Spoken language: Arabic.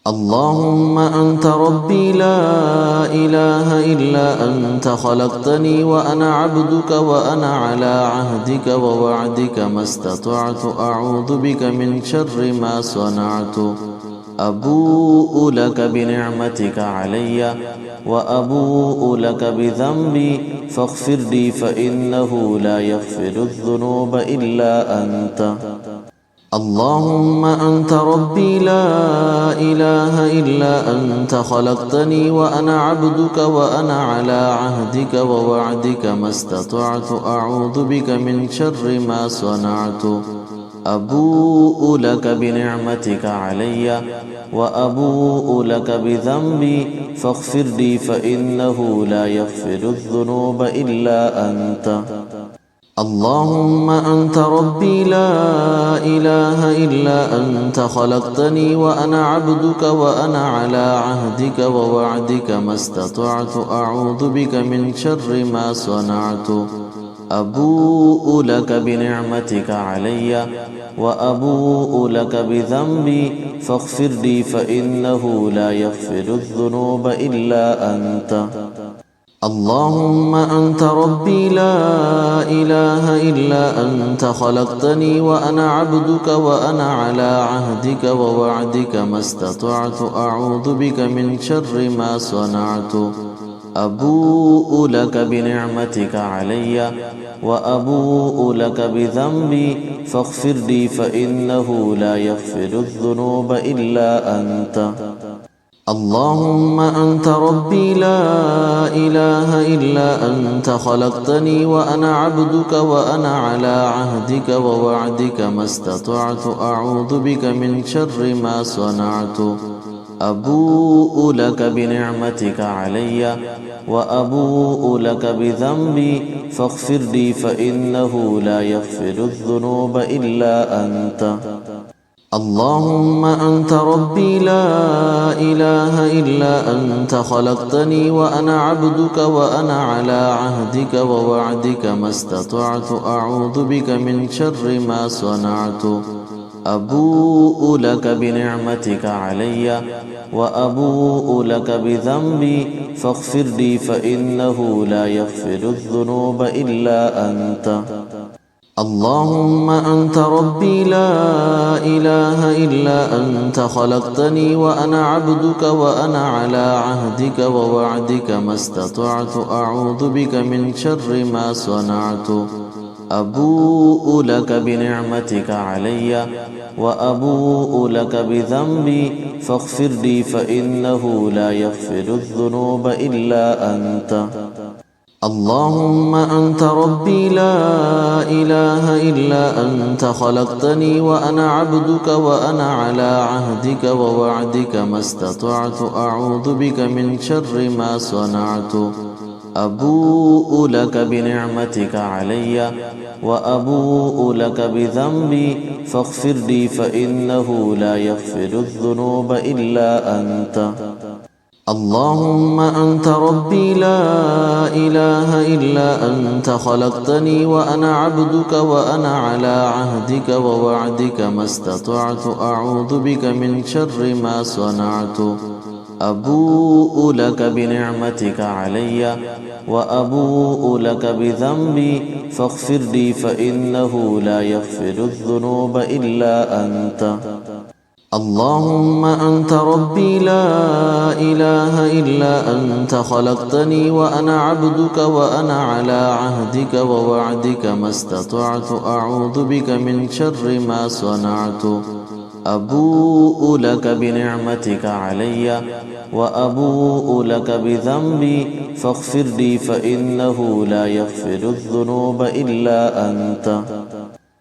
اللهم أنت ربي لا إله إلا أنت خلقتني وأنا عبدك وأنا على عهدك ووعدك ما استطعت أعوذ بك من شر ما صنعت أبوء لك بنعمتك علي وأبوء لك بذنبي فاغفر لي فإنه لا يغفر الذنوب إلا أنت اللهم أنت ربي لا إله إلا أنت خلقتني وأنا عبدك وأنا على عهدك ووعدك ما استطعت أعوذ بك من شر ما صنعت أبوء لك بنعمتك علي وأبوء لك بذنبي فاغفر لي فإنه لا يغفر الذنوب إلا أنت اللهم أنت ربي لا إله إلا أنت خلقتني وأنا عبدك وأنا على عهدك ووعدك ما استطعت أعوذ بك من شر ما صنعت أبوء لك بنعمتك علي وأبوء لك بذنبي فاغفر لي فإنه لا يغفر الذنوب إلا أنت اللهم أنت ربي لا إله إلا أنت خلقتني وأنا عبدك وأنا على عهدك ووعدك ما استطعت أعوذ بك من شر ما صنعت أبوء لك بنعمتك علي وأبوء لك بذنبي فاغفر لي فإنه لا يغفر الذنوب إلا أنت اللهم أنت ربي لا إله إلا أنت خلقتني وأنا عبدك وأنا على عهدك ووعدك ما استطعت أعوذ بك من شر ما صنعت أبوء لك بنعمتك علي وأبوء لك بذنبي فاغفر لي فإنه لا يغفر الذنوب إلا أنت اللهم أنت ربي لا إله إلا أنت خلقتني وأنا عبدك وأنا على عهدك ووعدك ما استطعت أعوذ بك من شر ما صنعت أبوء لك بنعمتك علي وأبوء لك بذنبي فاغفر لي فإنه لا يغفر الذنوب إلا أنت اللهم أنت ربي لا إله إلا أنت خلقتني وأنا عبدك وأنا على عهدك ووعدك ما استطعت أعوذ بك من شر ما صنعت أبوء لك بنعمتك علي وأبوء لك بذنبي فاغفر لي فإنه لا يغفر الذنوب إلا أنت اللهم أنت ربي لا إله إلا أنت خلقتني وأنا عبدك وأنا على عهدك ووعدك ما استطعت أعوذ بك من شر ما صنعت أبوء لك بنعمتك علي وأبوء لك بذنبي فاغفر لي فإنه لا يغفر الذنوب إلا أنت اللهم أنت ربي لا إله إلا أنت خلقتني وأنا عبدك وأنا على عهدك ووعدك ما استطعت أعوذ بك من شر ما صنعت أبوء لك بنعمتك علي وأبوء لك بذنبي فاغفر لي فإنه لا يغفر الذنوب إلا أنت اللهم أنت ربي لا إله إلا أنت خلقتني وأنا عبدك وأنا على عهدك ووعدك ما استطعت أعوذ بك من شر ما صنعت أبوء لك بنعمتك علي وأبوء لك بذنبي فاغفر لي فإنه لا يغفر الذنوب إلا أنت